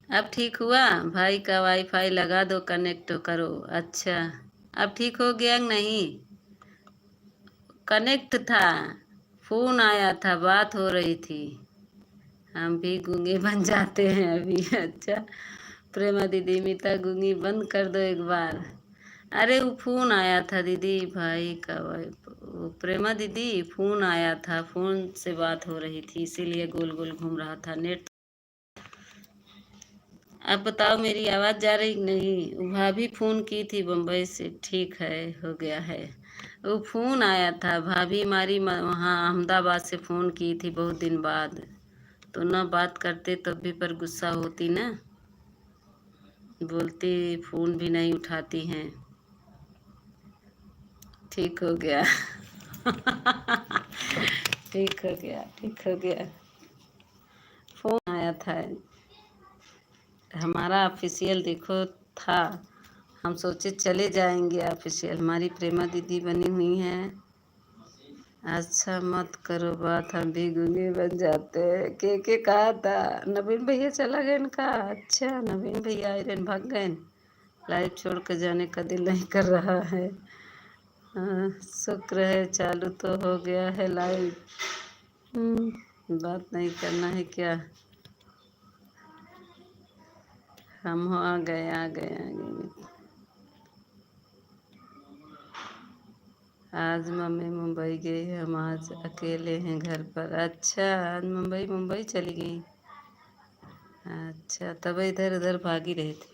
अब ठीक हुआ? भाई का वाईफाई लगा दो, कनेक्ट करो। अच्छा, अब ठीक हो गया कि नहीं? कनेक्ट था, फोन आया था, बात हो रही थी। हम भी गूंगे बन जाते हैं अभी। अच्छा, प्रेमा दीदी, मीता गूंगी बंद कर दो एक बार। अरे वो फोन आया था दीदी, भाई का वो प्रेमा दीदी, फोन आया था, फोन से बात हो रही थी, इसीलिए गोल गोल घूम रहा था नेट। अब बताओ, मेरी आवाज़ जा रही कि नहीं? वो भाभी फोन की थी बम्बई से, ठीक है, हो गया है। वो फोन आया था, भाभी हमारी वहाँ अहमदाबाद से फोन की थी बहुत दिन बाद। तो ना बात करते तब भी पर गुस्सा होती ना, बोलती फोन भी नहीं उठाती हैं। ठीक हो गया। ठीक हो गया, ठीक हो गया। फोन आया था, हमारा ऑफिशियल देखो था। हम सोचे चले जाएंगे ऑफिशियल, हमारी प्रेमा दीदी बनी हुई हैं। अच्छा मत करो बात, हम भी गूंगे बन जाते हैं। के कहा था? नवीन भैया चला गए इनका। अच्छा, नवीन भैया आए भाग गए। लाइव छोड़ कर जाने का दिल नहीं कर रहा है। हाँ, शुक्र है चालू तो हो गया है लाइव। बात नहीं करना है क्या? हम हो आ गए, आ गए, आ गए। आज मम्मी मुंबई गई, हम आज अकेले हैं घर पर। अच्छा, आज मुंबई मुंबई चली गई। अच्छा, तब इधर उधर भागी रही थी।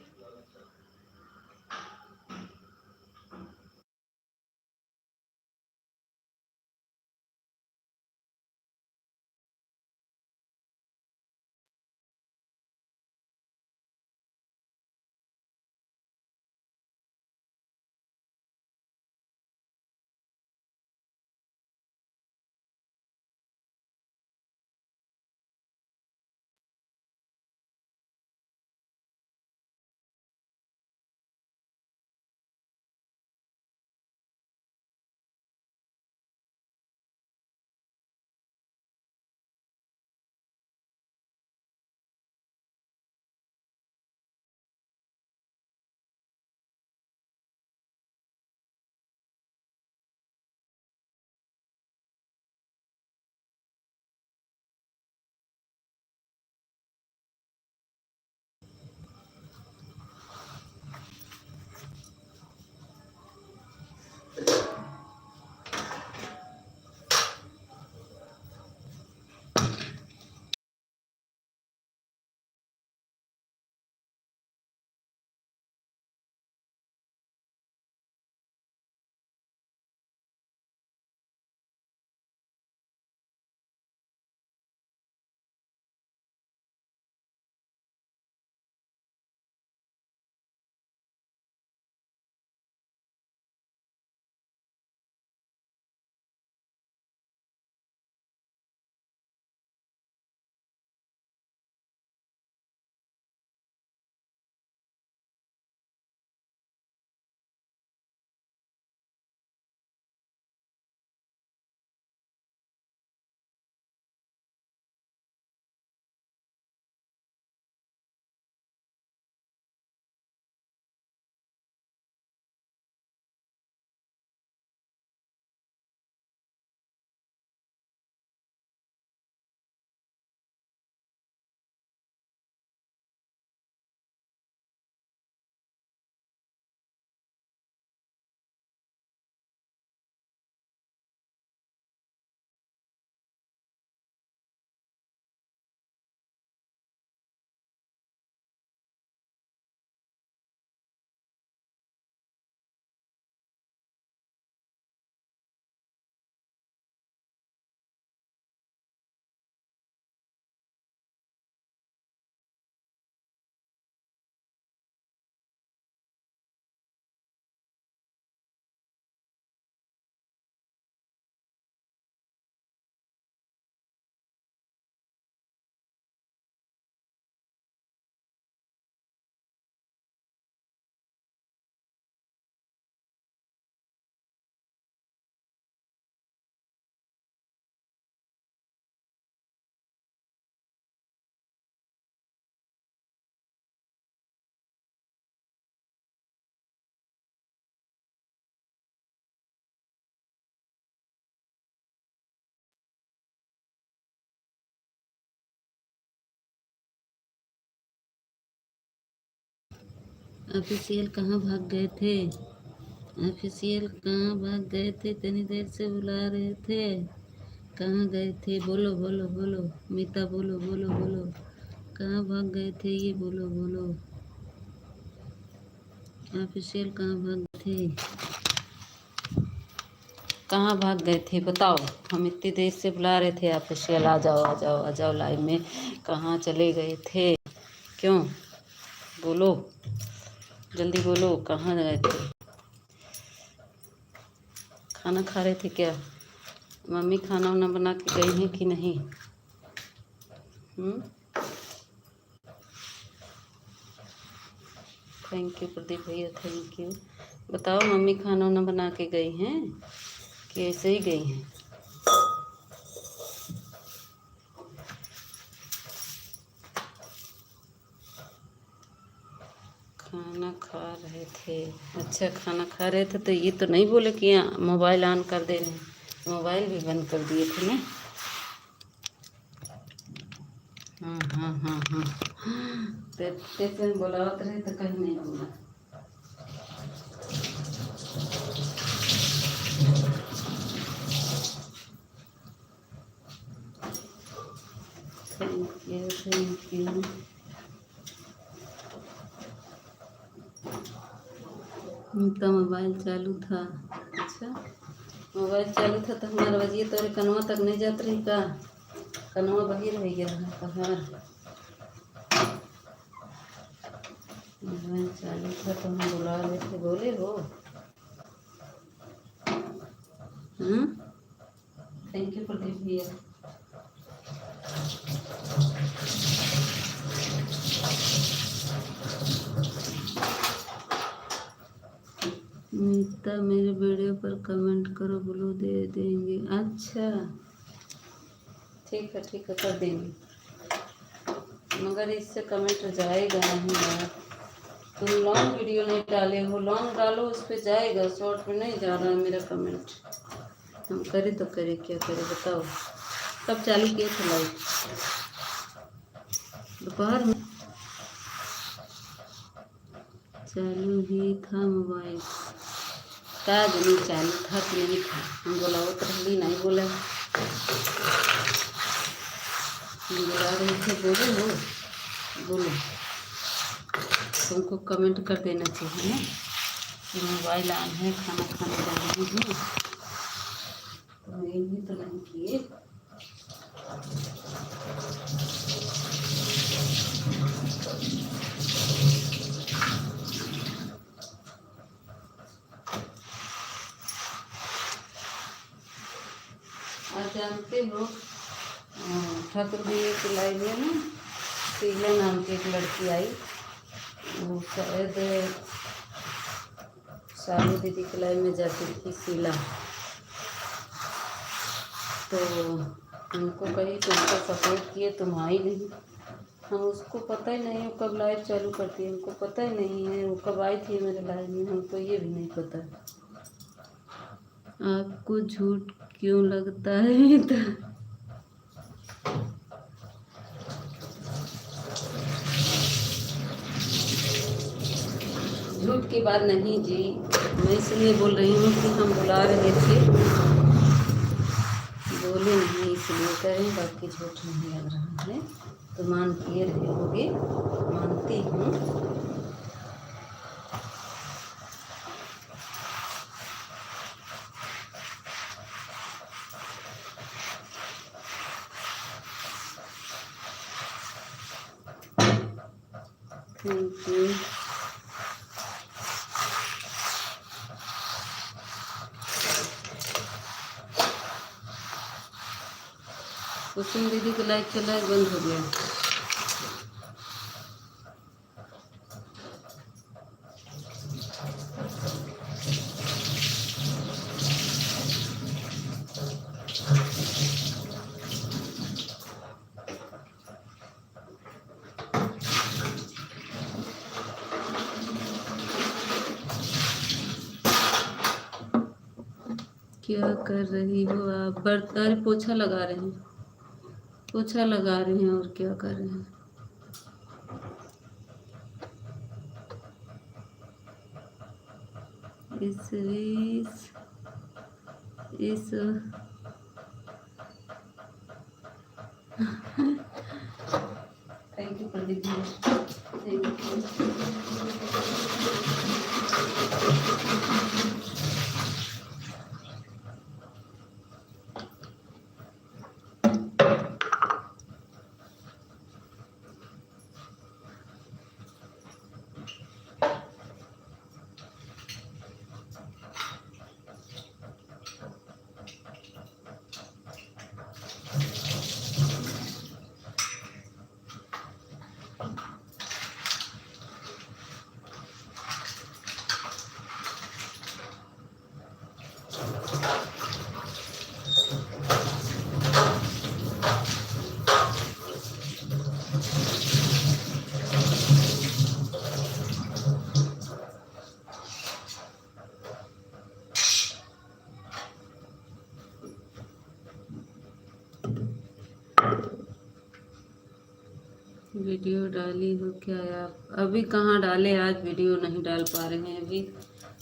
ऑफिशियल कहाँ भाग गए थे? ऑफिशियल कहाँ भाग गए थे? इतनी देर से बुला रहे थे, कहाँ गए थे? बोलो बोलो बोलो मीता, बोलो बोलो बोलो, कहाँ भाग गए थे? ये बोलो बोलो, ऑफिशियल कहाँ भाग गए थे? कहाँ भाग गए थे बताओ? हम इतनी देर से बुला रहे थे ऑफिशियल, आ जाओ आ जाओ आ जाओ लाइव में, कहाँ चले गए थे? क्यों? बोलो जल्दी बोलो, कहाँ गए थे? खाना खा रहे थे क्या? मम्मी खाना वाना बना के गई हैं कि नहीं? थैंक यू प्रदीप भैया, थैंक यू। बताओ मम्मी खाना वाना बना के गई हैं कि ऐसे ही गई हैं? खाना खा रहे थे? अच्छा खाना खा रहे थे तो ये तो नहीं बोले कि मोबाइल ऑन कर दे रहे हैं, मोबाइल भी बंद कर दिए थे ना? हाँ हाँ हाँ हाँ, तेरे बुलावत रहे तो कहीं नहीं बोला। Thank you thank you. उनका मोबाइल चालू था? अच्छा मोबाइल चालू था तो हमारा बजिए तोरे कनवा तक नहीं जात रही का? कनवा बही रह गया तहार। मोबाइल चालू था तो हम बुला रहे थे, बोले हो? थैंक यू प्रदीप भैया। मीता मेरे वीडियो पर कमेंट करो, ब्लू दे देंगे। अच्छा ठीक है कर देंगे, मगर इससे कमेंट जाएगा नहीं यार। तुम लॉन्ग वीडियो नहीं डाले हो, लॉन्ग डालो उस पर जाएगा, शॉर्ट में नहीं जा रहा है मेरा कमेंट। हम करे तो करे क्या करे बताओ? कब चालू किए थे लाइव? दोपहर में चालू ही था मोबाइल, का नहीं चालू था कि नहीं था? हम बोला वो तो नहीं बोला, हम बुला रहे थे, बोले हो? बोलो, तुमको कमेंट कर देना चाहिए ना कि मोबाइल ऑन है, खाना खाने जा रही हूँ, तो ये भी तो नहीं किए। आप जानते हो ठाकुर भैया की लाइव में ना शीला नाम की एक लड़की आई, वो शायद शालू दीदी की लाइव में जाती थी शीला, तो हमको कही तुमको सपोर्ट किए, तुम आई नहीं। हम उसको पता ही नहीं वो कब लाइव चालू करती है, हमको पता ही नहीं है वो कब आई थी मेरे लाइव में, हमको ये भी नहीं पता। आपको झूठ क्यों लगता है? तो झूठ की बात नहीं जी, मैं इसलिए बोल रही हूँ कि हम बुला रहे थे, बोले नहीं इसलिए करें, बाकी झूठ नहीं लग रहा है तो मान किए रहोगे, मानती हूँ। Thank you. कुसुम दीदी का लाइव चला बंद हो गया। क्या कर रही हो आप? अरे पोछा लगा रहे हैं, पोछा लगा रहे हैं, और क्या कर रहे हैं? इस रीस इस thank you Pradeep ji, thank you. Video डाली हो क्या आप? अभी कहाँ डाले, आज वीडियो नहीं डाल पा रहे हैं। अभी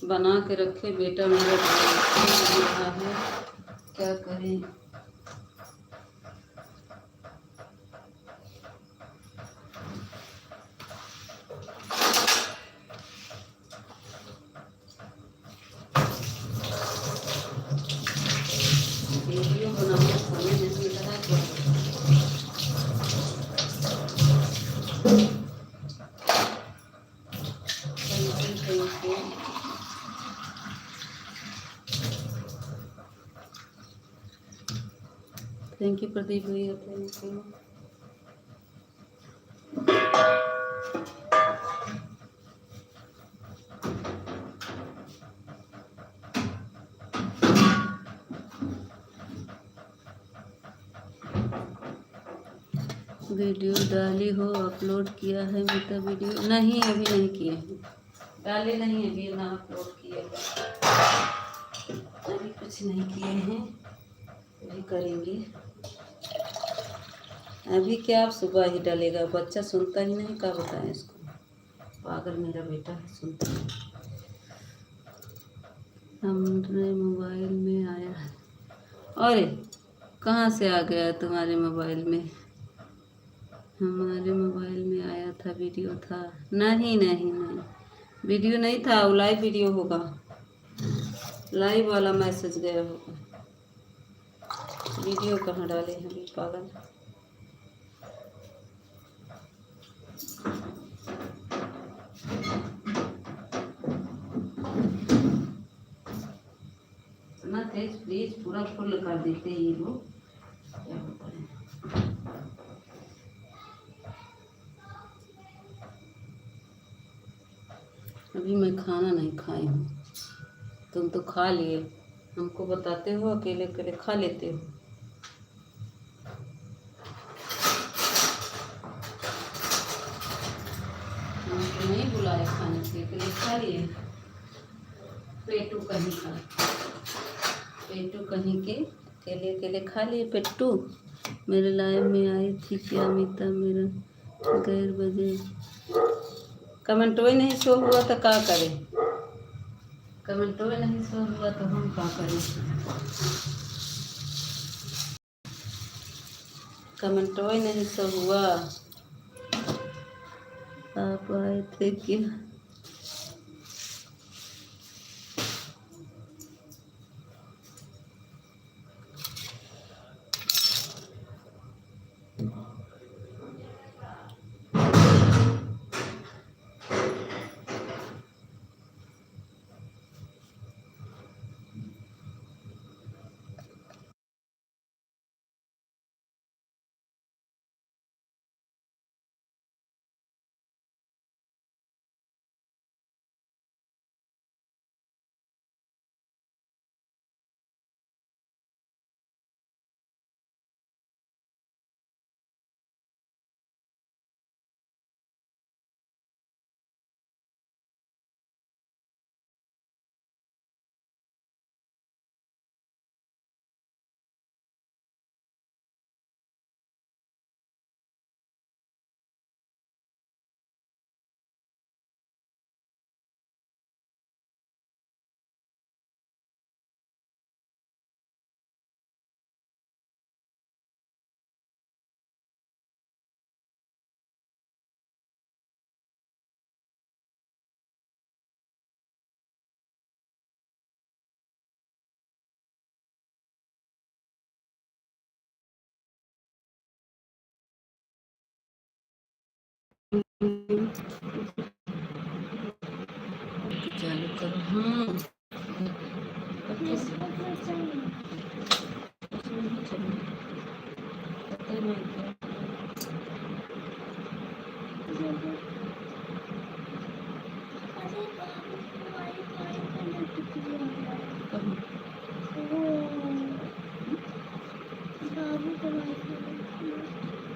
बना के रखे, बेटा मेरा डाल रहा है, क्या करें। वीडियो बनाने का समय नहीं मिल रहा है क्या? थैंक यू प्रदीप भैया, थैंक यू। वीडियो डाली हो, अपलोड किया है मीता वीडियो? नहीं, अभी नहीं किए हैं, डाले नहीं, अभी ना अपलोड किए, अभी कुछ नहीं किए हैं, अभी करेंगे। अभी क्या, आप सुबह ही डालेगा, बच्चा सुनता ही नहीं, क्या बताएं इसको, पागल मेरा बेटा है, सुनता नहीं। हमारे मोबाइल में आया है। अरे कहाँ से आ गया तुम्हारे मोबाइल में? हमारे मोबाइल में आया था, वीडियो था। नहीं नहीं नहीं, वीडियो नहीं था, वो लाइव वीडियो होगा, लाइव वाला मैसेज गया होगा, वीडियो कहाँ डाले हैं अभी, पागल। इतना तेज फ्रीज पूरा फुल कर देते ये लोग, क्या बताएं। अभी मैं खाना नहीं खाई हूँ, तुम तो खा लिए, हमको बताते हो, अकेले अकेले खा लेते हो। हमको नहीं बुलाए खाने के लिए, खा लिए। पेटू कहीं का, पेटू कहीं के अकेले अकेले खा लिए पेट्टू। मेरे लाइव में आई थी क्या मीता? मेरा गैर बजे कमेंट ही नहीं शो हुआ तो क्या करें, कमेंट ही नहीं शो हुआ तो हम क्या करें, कमेंट ही नहीं शो हुआ। आप आए थे क्या? चालू करो। हाँ, पता नहीं क्या।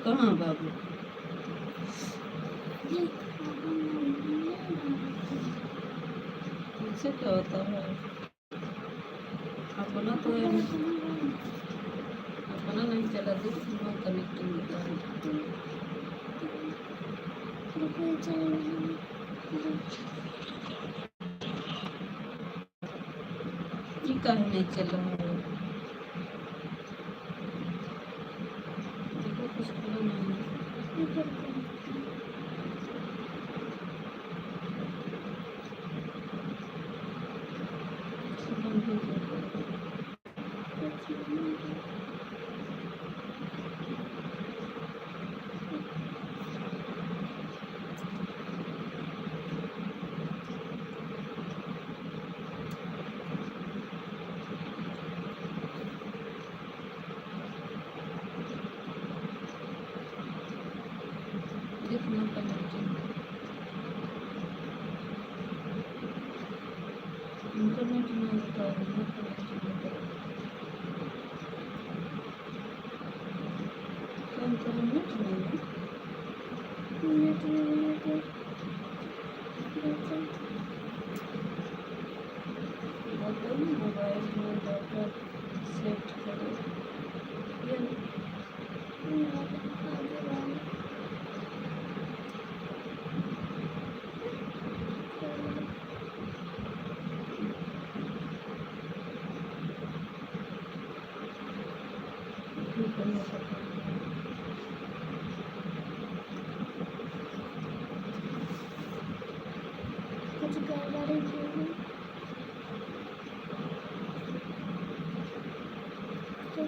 कहाँ बाबू? इससे क्या होता है? अपना तो अपना नहीं चला दे, कनेक्टिंग होता है। ये काहे नहीं चल रहा है? देखो कुछ खुला नहीं है। बंद हो गया। देखना कनेक्टिंग इंटरनेट नहीं होता है, ना कनेक्टिंग होता है। क्या इंटरनेट नहीं है? बटन मोबाइल में डाटा सेट करो। ये क्यों करना पड़ता है? कुछ गड़बड़ी हुई तो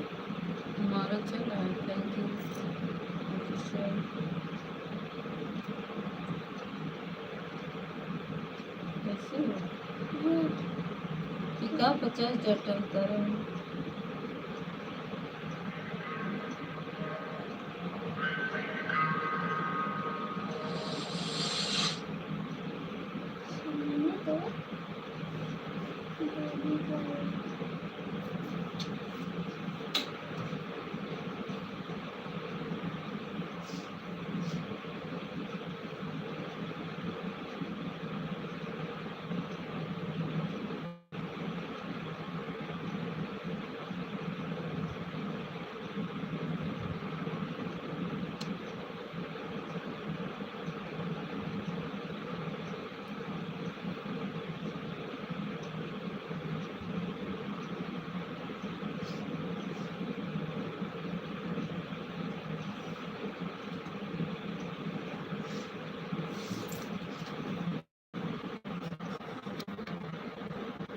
हमारा चल रहा है, थैंक यू ऑफिशियल। कैसे हो? ये का 50 डाटा उतारा है? सुनने तो बेबी गर्ल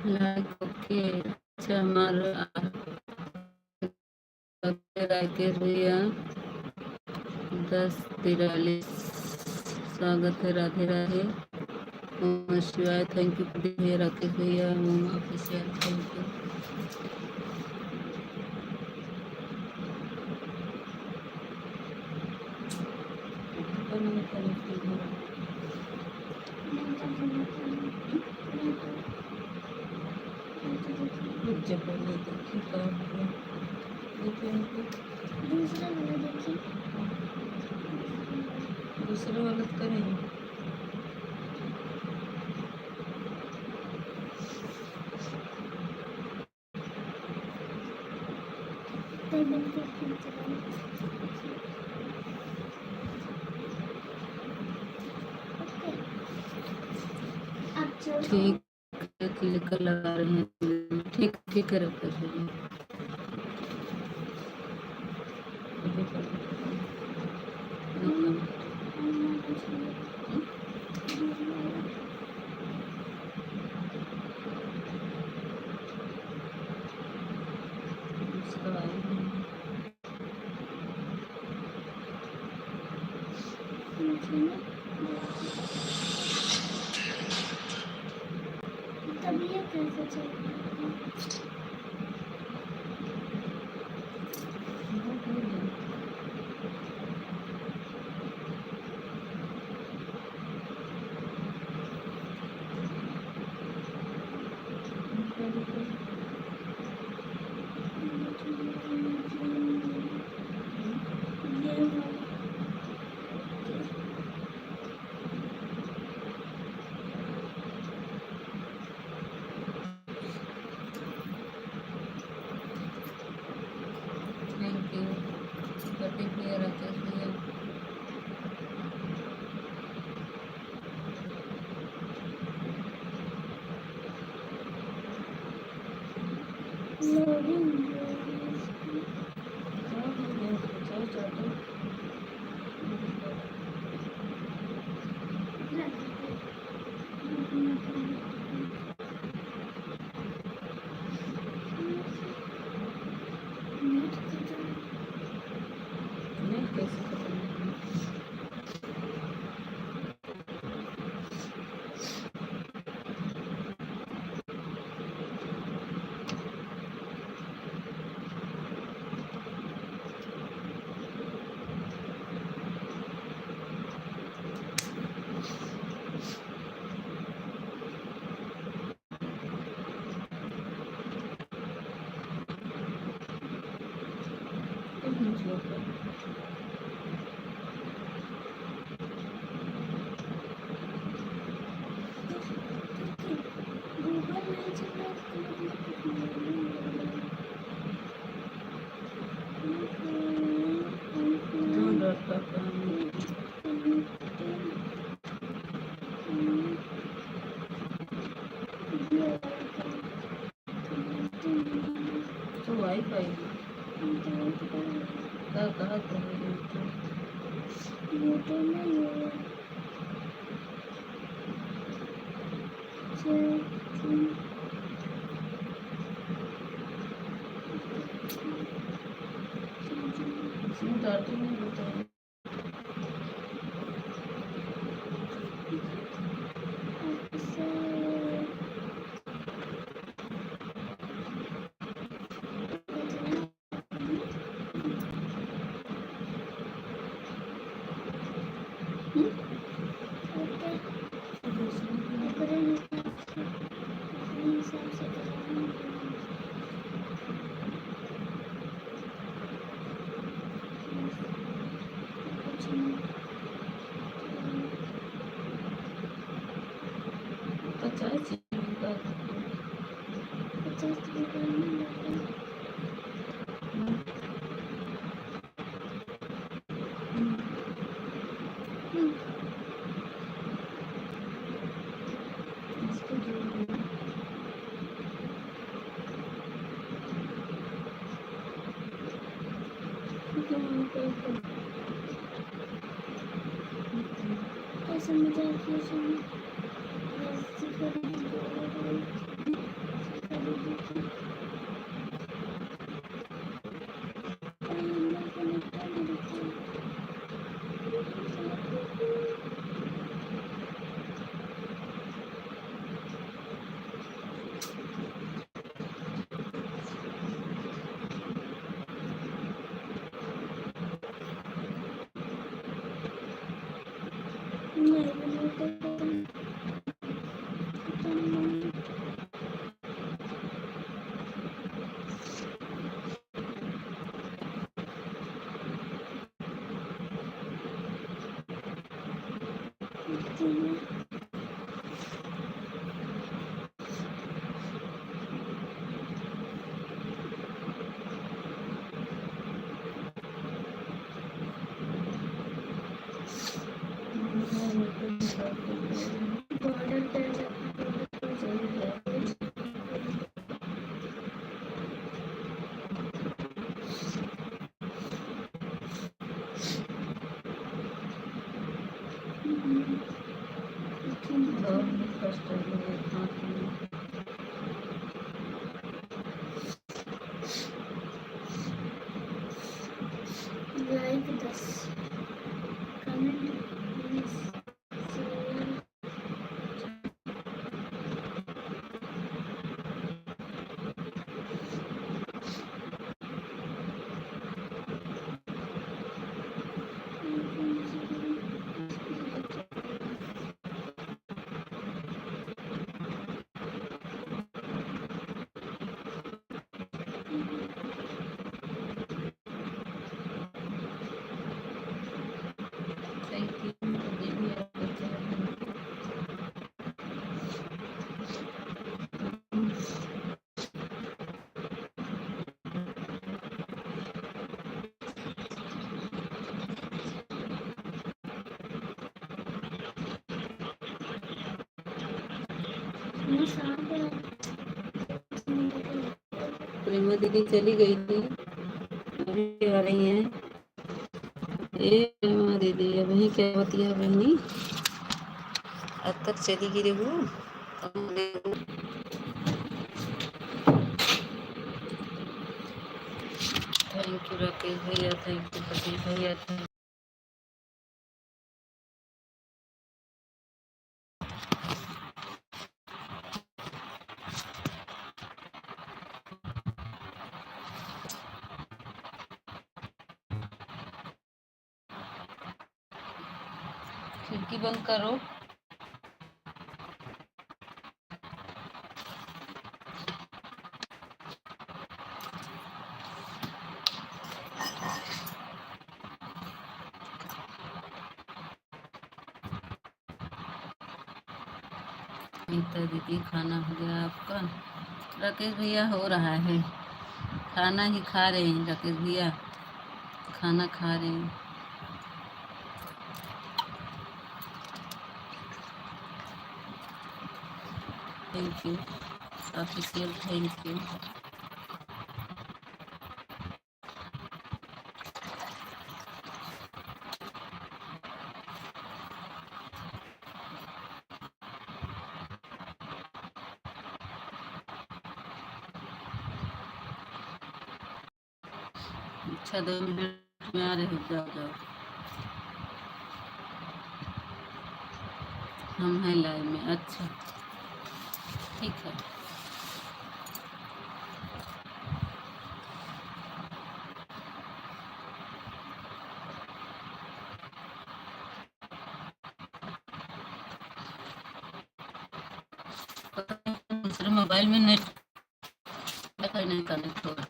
लाइक ओके। अच्छा, हमारा राकेश भैया 1043 स्वागत है। राधे राधे। ओम शिवाय। थैंक यू भैया राकेश भैया। ओम ऑफिशियल थैंक यू। पता नहीं कनेक्टिंग हो रहा है। रुक जा, पहले देखिए क्या हुआ। देखिए हमको दूसरा वाला देखिए दूसरा वाला करेंगे। तो बंद करके चलाओ। ओके अब चलो ठीक है, क्लिक लगा रहे हैं। ठीक ठीक है, रखते हैं। अभी कर दूसरा आएगा। मुझे तब ये कैसे चलेगा? ये वाला थैंक यू पर्टिकुलर रहते हुए लोडिंग नहीं कैसे खत्म होगी? एक मिनट रुको। गूगल नहीं चल रहा इसका मतलब कुछ ढूंढ रखा कहानी तो वाईफाई का कहा तो इसमें डाटे नहीं बताया। पचास जीबी का इसको जोड़ दो। कैसे मजाक ये सुनो बॉर्डर पे लाइक 10 कमेंट प्लीज मैं शाम को प्रेमा दीदी चली गई थी, अभी आ रही हैं। ए प्रेमा दीदी अभी क्या होती है बहनी, अब तक चली गई रहू। थैंक यू राकेश भैया, थैंक यू प्रदीप भैया, खिड़की बंद करो। नीता दीदी खाना हो गया आपका? राकेश भैया हो रहा है, खाना ही खा रहे हैं राकेश भैया, खाना खा रहे हैं। Thank you official, thank you. अच्छा 2 मिनट में आ रहे हो, जाओ जाओ, हम हैं लाइव में। अच्छा ठीक है। दूसरे मोबाइल में नेट नहीं कनेक्ट हो रहा।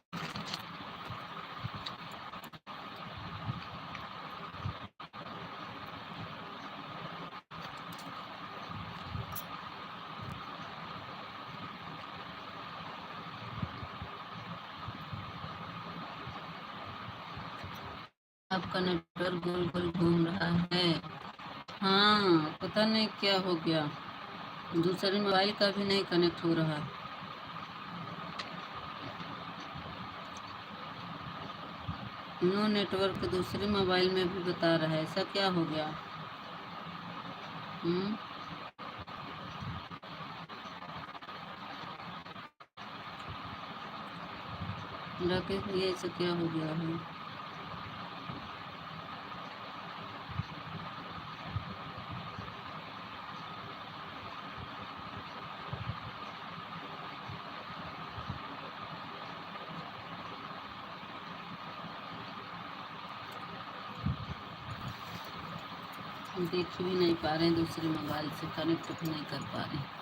आपका नेटवर्क गोल गोल घूम रहा है। हाँ पता नहीं क्या हो गया, दूसरे मोबाइल का भी नहीं कनेक्ट हो रहा। नो नेटवर्क दूसरे मोबाइल में भी बता रहा है, ऐसा क्या हो गया? राकेश भैया ऐसा क्या हो गया है? देख भी नहीं पा रहे हैं, दूसरे मोबाइल से कनेक्ट भी नहीं कर पा रहे हैं।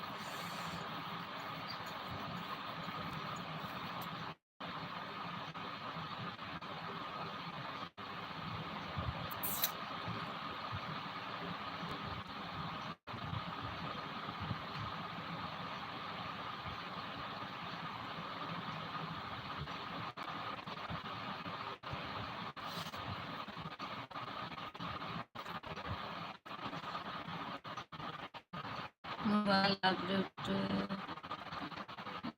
मोबाइल अपडेट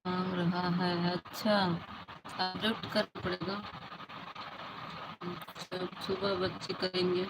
मांग रहा है। अच्छा अपडेट करना पड़ेगा। सुबह बच्चे करेंगे।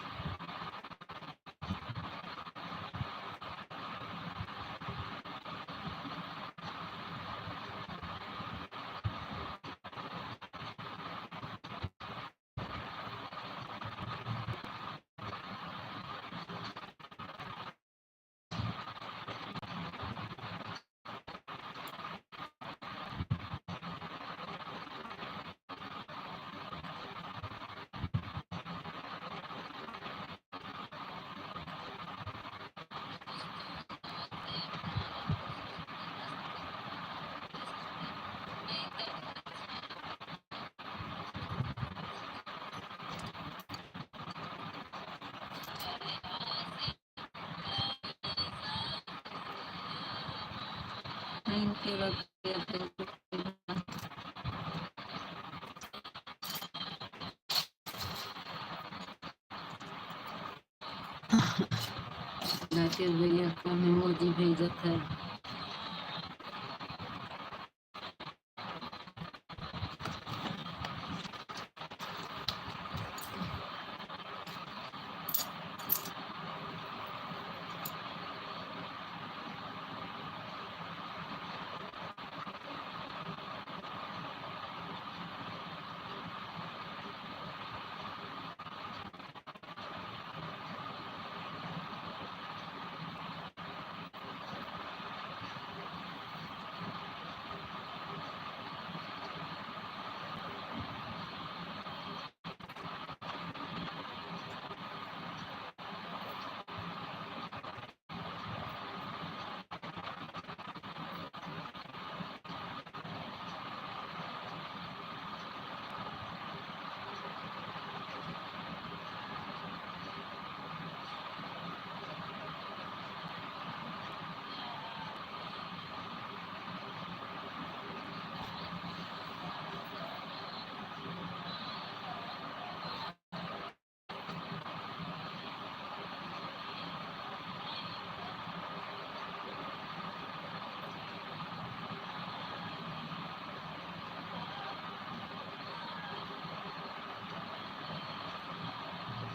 थैंक यू राकेश भैया को इमोजी भेजा था।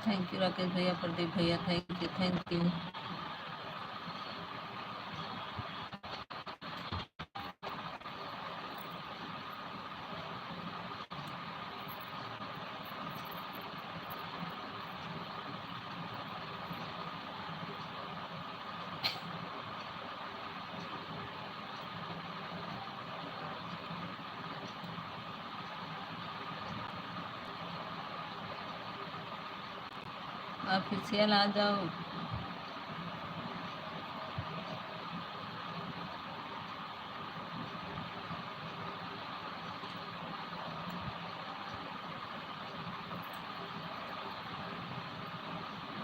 थैंक यू राकेश भैया, प्रदीप भैया, thank you thank you. Official आ जाओ।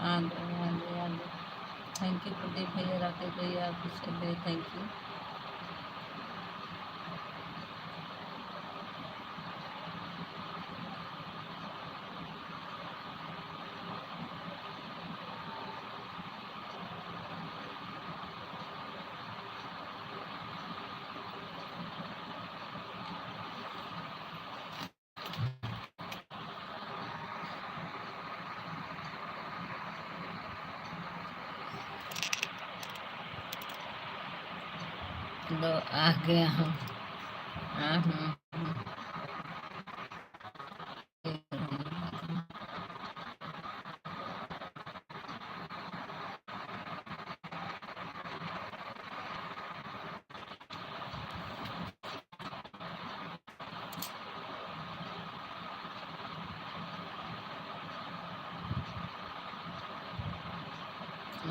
आ जाओ आ जाओ आ जाओ। थैंक यू प्रदीप भैया, राकेश भैया, ऑफिशियल भैया, थैंक यू। लो आ गया हूँ। हूँ।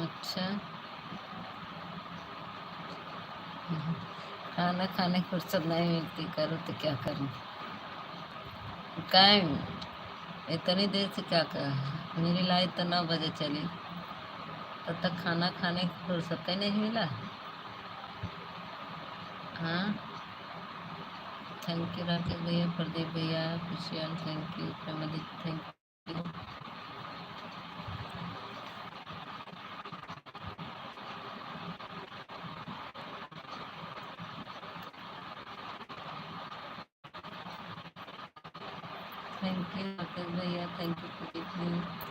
अच्छा, खाना खाने की फुर्सत नहीं मिलती, करो तो क्या करूँ। काहे इतनी देर से क्या कर, मेरी लाइट तो 9 बजे चली, तब तक खाना खाने की फुर्सत ही नहीं मिला। हाँ, थैंक यू राकेश भैया, प्रदीप भैया, खुशियान, thank you, Pramodit, thank you. Thank you Rakesh भैया, थैंक यू प्रदीप भैया।